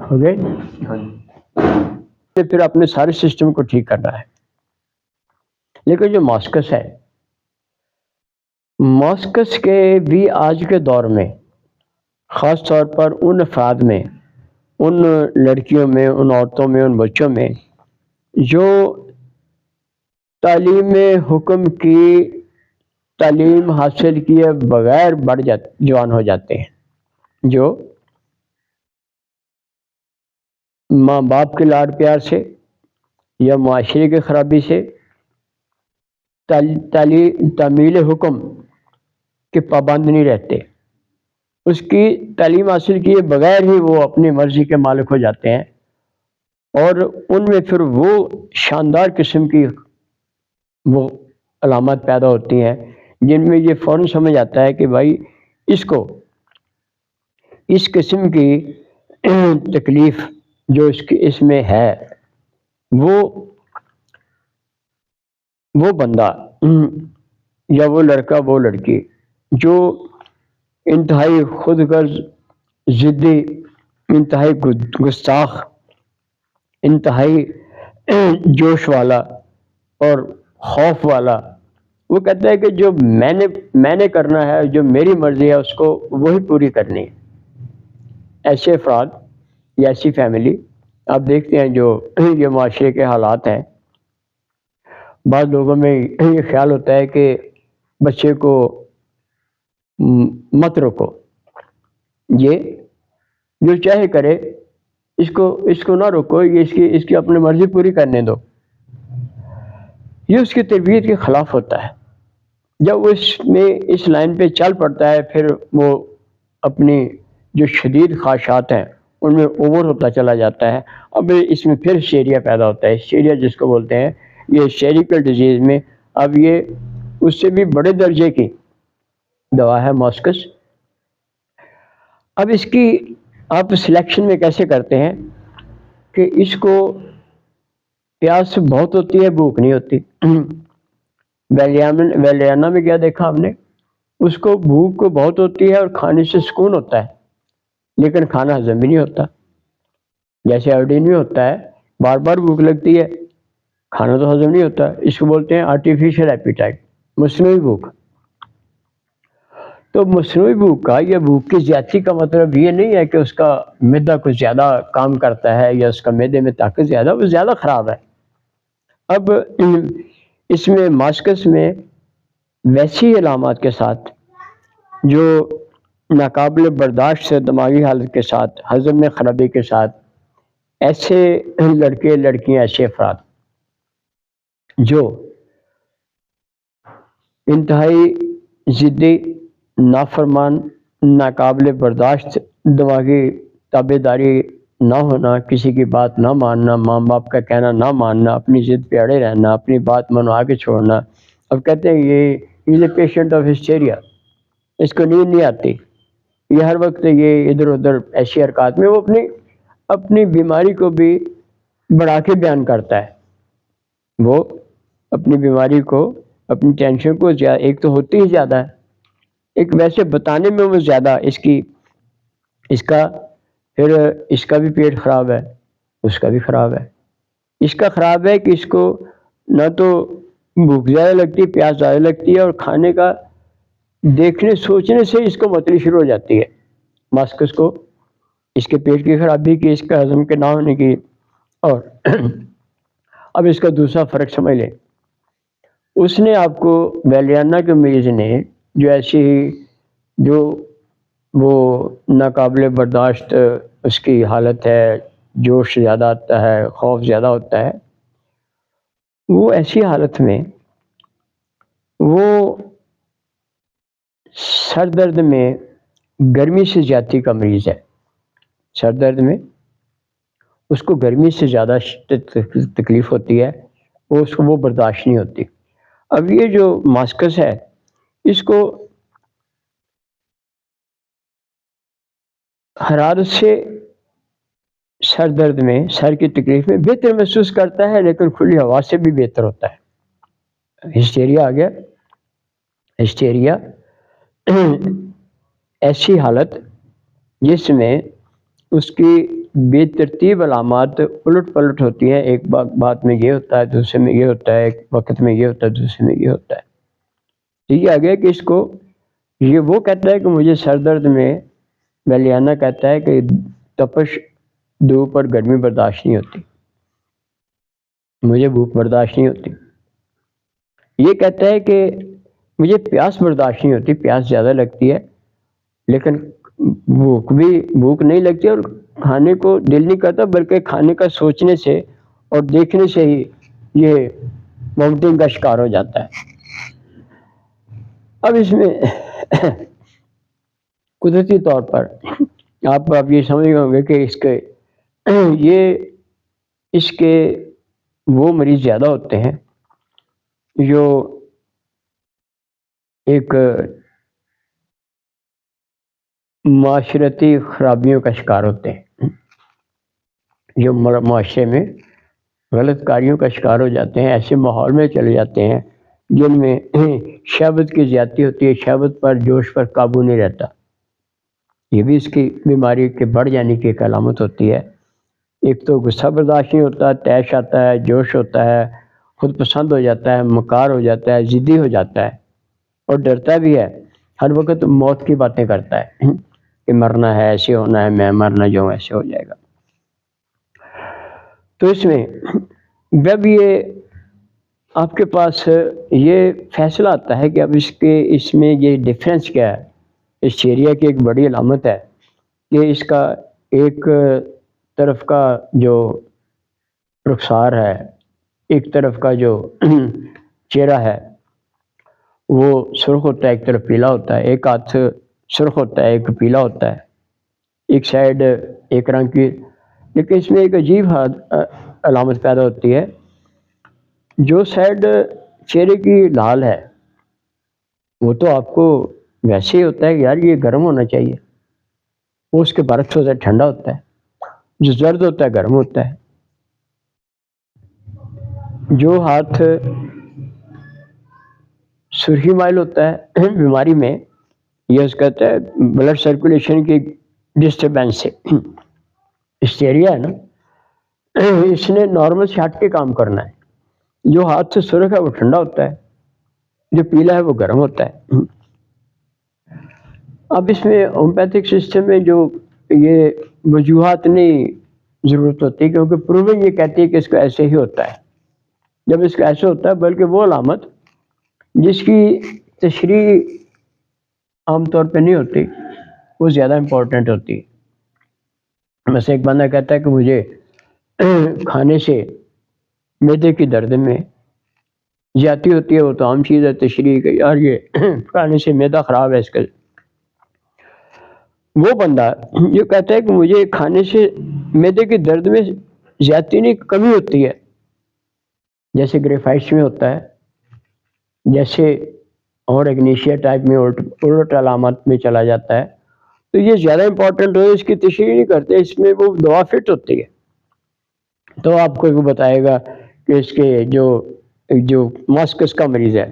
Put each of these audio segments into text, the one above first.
ہو گئے؟ ہاں جی، پھر اپنے سارے سسٹم کو ٹھیک کرنا ہے. لیکن جو ماسکس ہے، ماسکس کے بھی آج کے دور میں خاص طور پر ان افراد میں، ان لڑکیوں میں، ان عورتوں میں، ان بچوں میں جو تعلیم حکم کی تعلیم حاصل کیے بغیر جوان ہو جاتے ہیں، جو ماں باپ کے لاڈ پیار سے یا معاشرے کی خرابی سے تعمیل حکم کے پابند نہیں رہتے، اس کی تعلیم حاصل کیے بغیر ہی وہ اپنی مرضی کے مالک ہو جاتے ہیں، اور ان میں پھر وہ شاندار قسم کی وہ علامات پیدا ہوتی ہیں جن میں یہ فوراً سمجھ آتا ہے کہ بھائی اس کو اس قسم کی تکلیف جو اس میں ہے، وہ بندہ یا وہ لڑکا وہ لڑکی جو انتہائی خود غرض، ضدی، انتہائی گستاخ، انتہائی جوش والا اور خوف والا، وہ کہتا ہے کہ جو میں نے کرنا ہے، جو میری مرضی ہے اس کو وہی پوری کرنی ہے. ایسے افراد یا ایسی فیملی آپ دیکھتے ہیں جو یہ معاشرے کے حالات ہیں، بعض لوگوں میں یہ خیال ہوتا ہے کہ بچے کو مت روکو، یہ جو چاہے کرے، اس کو نہ روکو، یہ اس کی اپنی مرضی پوری کرنے دو. یہ اس کی تربیت کے خلاف ہوتا ہے. جب وہ اس لائن پہ چل پڑتا ہے، پھر وہ اپنی جو شدید خواہشات ہیں ان میں اوور ہوتا چلا جاتا ہے. اب اس میں پھر ہسٹیریا پیدا ہوتا ہے. ہسٹیریا جس کو بولتے ہیں، یہ ہسٹیریکل ڈیزیز میں اب یہ اس سے بھی بڑے درجے کی دوا ہے ماسکس. اب اس کی آپ سلیکشن میں کیسے کرتے ہیں کہ اس کو پیاس بہت ہوتی ہے، بھوک نہیں ہوتی. ویلیانا میں کیا دیکھا ہم نے، اس کو بھوک کو بہت ہوتی ہے اور کھانے سے سکون ہوتا ہے، لیکن کھانا ہضم بھی نہیں ہوتا. جیسے آیوڈین بھی ہوتا ہے، بار بار بھوک لگتی ہے، کھانا تو ہضم نہیں ہوتا. اس کو بولتے ہیں آرٹیفیشل ایپیٹائٹ، مصنوعی بھوک. تو مصنوعی بھوک کا یا بھوک کی زیادتی کا مطلب یہ نہیں ہے کہ اس کا معدہ کچھ زیادہ کام کرتا ہے یا اس کا معدے میں طاقت زیادہ، وہ زیادہ خراب ہے. اب اس میں ماسکس میں ویسی علامات کے ساتھ جو ناقابل برداشت سے دماغی حالت کے ساتھ، ہضم میں خرابی کے ساتھ، ایسے لڑکے لڑکیاں، ایسے افراد جو انتہائی ضدی، نافرمان، ناقابل برداشت دماغی تابع داری نہ ہونا، کسی کی بات نہ ماننا، ماں باپ کا کہنا نہ ماننا، اپنی ضد پہ اڑے رہنا، اپنی بات منوا کے چھوڑنا. اب کہتے ہیں یہ از اے پیشنٹ آف ہسٹیریا، اس کو نیند نہیں آتی، یہ ہر وقت یہ ادھر ادھر ایسی حرکات میں وہ اپنی بیماری کو بھی بڑھا کے بیان کرتا ہے. وہ اپنی بیماری کو، اپنی ٹینشن کو ایک تو ہوتی ہی زیادہ ہے، ایک ویسے بتانے میں وہ زیادہ اس کا بھی پیٹ خراب ہے، اس کا بھی خراب ہے. اس کا خراب ہے کہ اس کو نہ تو بھوک زیادہ لگتی، پیاس زیادہ لگتی ہے، اور کھانے کا دیکھنے سوچنے سے اس کو متلی شروع ہو جاتی ہے. ماسکس کو اس کے پیٹ کی خرابی کی، اس کا ہضم کے نہ ہونے کی. اور اب اس کا دوسرا فرق سمجھ لیں. اس نے آپ کو ویلیانا کے مریض نے جو ایسی جو وہ ناقابل برداشت اس کی حالت ہے، جوش زیادہ آتا ہے، خوف زیادہ ہوتا ہے، وہ ایسی حالت میں وہ سر درد میں گرمی سے زیادتی کا مریض ہے. سر درد میں اس کو گرمی سے زیادہ تکلیف ہوتی ہے، اس کو وہ برداشت نہیں ہوتی. اب یہ جو ماسکس ہے، اس کو حرارت سے سر درد میں، سر کی تکلیف میں بہتر محسوس کرتا ہے، لیکن کھلی ہوا سے بھی بہتر ہوتا ہے. ہسٹیریا آ گیا. ہسٹیریا ایسی حالت جس میں اس کی بے ترتیب علامات الٹ پلٹ ہوتی ہیں، ایک بات میں یہ ہوتا ہے، دوسرے میں یہ ہوتا ہے، ایک وقت میں یہ ہوتا ہے، دوسرے میں یہ ہوتا ہے. تو یہ آ گیا کہ اس کو، یہ وہ کہتا ہے کہ مجھے سر درد میں ویلیانا کہتا ہے کہ تپش دھوپ اور گرمی برداشت نہیں ہوتی، مجھے بھوک برداشت نہیں ہوتی. یہ کہتا ہے کہ مجھے پیاس برداشت نہیں ہوتی، پیاس زیادہ لگتی ہے، لیکن بھوک نہیں لگتی اور کھانے کو دل نہیں کرتا، بلکہ کھانے کا سوچنے سے اور دیکھنے سے ہی یہ وامٹنگ کا شکار ہو جاتا ہے. اب اس میں قدرتی طور پر آپ یہ سمجھ گئے ہوں گے کہ اس کے وہ مریض زیادہ ہوتے ہیں جو ایک معاشرتی خرابیوں کا شکار ہوتے ہیں، جو معاشرے میں غلط کاریوں کا شکار ہو جاتے ہیں، ایسے ماحول میں چلے جاتے ہیں جن میں شہوت کی زیادتی ہوتی ہے، شہوت پر، جوش پر قابو نہیں رہتا. یہ بھی اس کی بیماری کے بڑھ جانے کی ایک علامت ہوتی ہے. ایک تو غصہ برداشت نہیں ہوتا، طیش آتا ہے، جوش ہوتا ہے، خود پسند ہو جاتا ہے، مکار ہو جاتا ہے، ضدی ہو جاتا ہے اور ڈرتا بھی ہے، ہر وقت موت کی باتیں کرتا ہے کہ مرنا ہے، ایسے ہونا ہے، میں مرنا جو ہوں ایسے ہو جائے گا. تو اس میں جب یہ آپ کے پاس یہ فیصلہ آتا ہے کہ اب اس میں یہ ڈفرینس کیا ہے، اس چیریا کی ایک بڑی علامت ہے کہ اس کا ایک طرف کا جو رخسار ہے، ایک طرف کا جو چہرہ ہے وہ سرخ ہوتا ہے، ایک طرف پیلا ہوتا ہے، ایک ہاتھ سرخ ہوتا ہے، ایک پیلا ہوتا ہے، ایک سائیڈ ایک رنگ کی. لیکن اس میں ایک عجیب علامت پیدا ہوتی ہے، جو سائیڈ چہرے کی لال ہے وہ تو آپ کو ویسے ہی ہوتا ہے کہ یار یہ گرم ہونا چاہیے، وہ اس کے برعکس ہوتا ہے، ٹھنڈا ہوتا ہے. جو زرد ہوتا ہے گرم ہوتا ہے. جو ہاتھ سرخی مائل ہوتا ہے بیماری میں، یہ اس کہتا ہے بلڈ سرکولیشن کی ڈسٹربینس سے. ہسٹیریا ہے نا، اس نے نارمل سے ہٹ کے کام کرنا ہے. جو ہاتھ سے سرخ ہے وہ ٹھنڈا ہوتا ہے، جو پیلا ہے وہ گرم ہوتا ہے. اب اس میں ہومیوپیتھک سسٹم میں جو یہ وجوہات نہیں ضرورت ہوتی، کیونکہ پروون یہ کہتی ہے کہ اس کو ایسے ہی ہوتا ہے. جب اس کا ایسے ہوتا ہے، بلکہ وہ علامت جس کی تشریح عام طور پہ نہیں ہوتی وہ زیادہ امپورٹنٹ ہوتی ہے. مثلا ایک بندہ کہتا ہے کہ مجھے کھانے سے معدے کی درد میں زیادتی ہوتی ہے، وہ تو عام چیز ہے، تشریح کہ یار یہ کھانے سے معدہ خراب ہے اس کا. وہ بندہ یہ کہتا ہے کہ مجھے کھانے سے معدے کی درد میں زیادتی نہیں، کمی ہوتی ہے، جیسے گریفائٹس میں ہوتا ہے، جیسے اور اگنیشیا ٹائپ میں الٹ علامات میں چلا جاتا ہے. تو یہ زیادہ امپورٹنٹ ہو، اس کی تشریح نہیں کرتے، اس میں وہ دوا فٹ ہوتی ہے. تو آپ کو بتائے گا کہ اس کے جو ماسکس کا مریض ہے،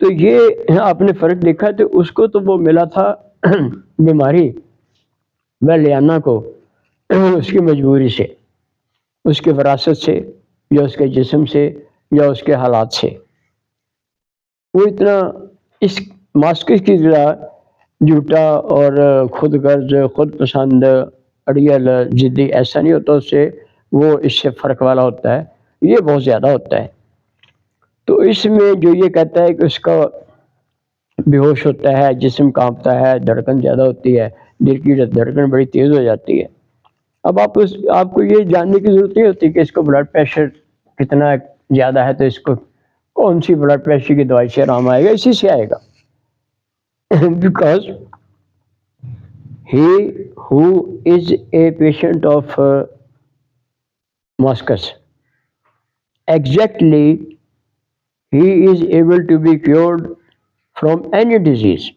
تو یہ آپ نے فرق دیکھا، تو اس کو تو وہ ملا تھا بیماری ویلیانا کو اس کی مجبوری سے، اس کے وراثت سے، یا اس کے جسم سے، یا اس کے حالات سے. وہ اتنا اس ماسکس کی طرح جھوٹا اور خود غرض، خود پسند، اڑیل، ضدی ایسا نہیں ہوتا. اس سے وہ اس سے فرق والا ہوتا ہے، یہ بہت زیادہ ہوتا ہے. تو اس میں جو یہ کہتا ہے کہ اس کا بے ہوش ہوتا ہے، جسم کانپتا ہے، دھڑکن زیادہ ہوتی ہے، دل کی دھڑکن بڑی تیز ہو جاتی ہے. اب آپ کو یہ جاننے کی ضرورت نہیں ہوتی کہ اس کو بلڈ پریشر کتنا زیادہ ہے، تو اس کو کون سی بلڈ پریشر کی دوائی سے آرام آئے گا، اسی سے آئے گا. Because he who is a patient of Mascus, exactly he is able to be cured from any disease.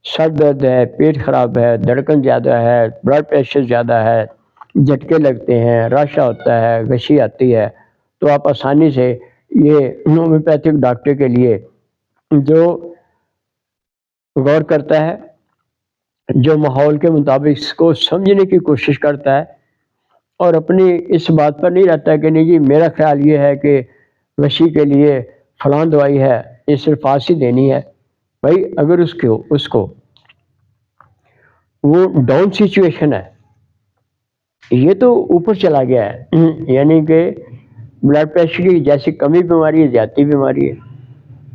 سر درد ہے، پیٹ خراب ہے، دھڑکن زیادہ ہے، بلڈ پریشر زیادہ ہے، جھٹکے لگتے ہیں، راشا ہوتا ہے، غشی آتی ہے، تو آپ آسانی سے یہ ہومیوپیتھک ڈاکٹر کے لیے جو غور کرتا ہے جو ماحول کے مطابق اس کو سمجھنے کی کوشش کرتا ہے اور اپنی اس بات پر نہیں رہتا کہ نہیں جی میرا خیال یہ ہے کہ وشی کے لیے فلاں دوائی ہے، یہ صرف فارسی دینی ہے. بھائی اگر اس کو وہ ڈاؤن سچویشن ہے، یہ تو اوپر چلا گیا ہے، یعنی کہ بلڈ پریشر کی جیسی کمی بیماری ہے، زیادتی بیماری ہے،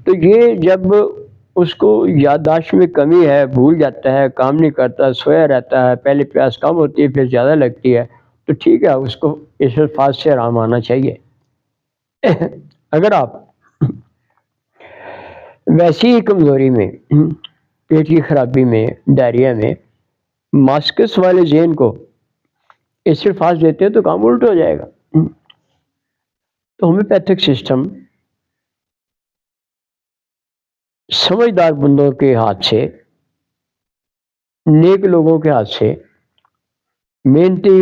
تو یہ جب اس کو یادداشت میں کمی ہے، بھول جاتا ہے، کام نہیں کرتا، سویا رہتا ہے، پہلے پیاس کم ہوتی ہے پھر زیادہ لگتی ہے، تو ٹھیک ہے اس کو اس الفاظ سے آرام آنا چاہیے. اگر آپ ویسی ہی کمزوری میں، پیٹ کی خرابی میں، ڈائریا میں ماسکس والے ذہن کو اس الفاظ دیتے ہیں تو کام الٹ ہو جائے گا. تو ہومیوپیتھک سسٹم سمجھدار بندوں کے ہاتھ سے، نیک لوگوں کے ہاتھ سے، محنتی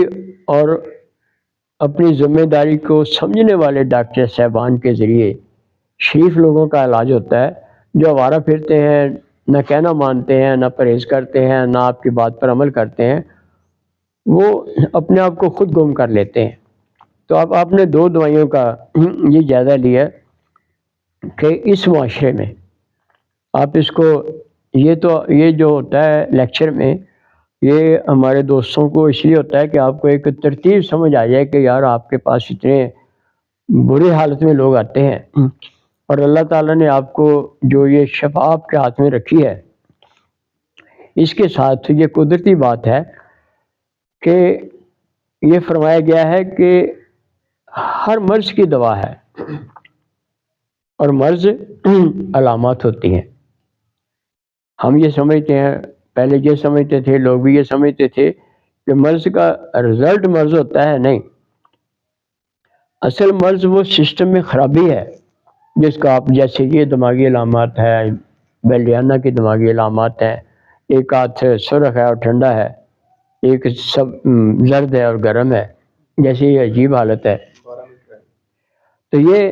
اور اپنی ذمہ داری کو سمجھنے والے ڈاکٹر صاحبان کے ذریعے شریف لوگوں کا علاج ہوتا ہے، جو آوارہ پھرتے ہیں، نہ کہنا مانتے ہیں، نہ پرہیز کرتے ہیں، نہ آپ کی بات پر عمل کرتے ہیں، وہ اپنے آپ کو خود گم کر لیتے ہیں. تو اب آپ نے دو دوائیوں کا یہ جائزہ لیا کہ اس معاشرے میں آپ اس کو، یہ جو ہوتا ہے لیکچر میں، یہ ہمارے دوستوں کو اس لیے ہوتا ہے کہ آپ کو ایک ترتیب سمجھ آ جائے کہ یار آپ کے پاس اتنے بری حالت میں لوگ آتے ہیں اور اللہ تعالیٰ نے آپ کو جو یہ شفا آپ کے ہاتھ میں رکھی ہے، اس کے ساتھ یہ قدرتی بات ہے کہ یہ فرمایا گیا ہے کہ ہر مرض کی دوا ہے اور مرض علامات ہوتی ہیں. ہم یہ سمجھتے ہیں، پہلے یہ سمجھتے تھے، لوگ بھی یہ سمجھتے تھے کہ مرض کا رزلٹ مرض ہوتا ہے. نہیں، اصل مرض وہ سسٹم میں خرابی ہے جس کا آپ، جیسے یہ دماغی علامات ہے، بیلیانا کی دماغی علامات ہیں، ایک ہاتھ سرخ ہے اور ٹھنڈا ہے، ایک سب زرد ہے اور گرم ہے، جیسے یہ عجیب حالت ہے. تو یہ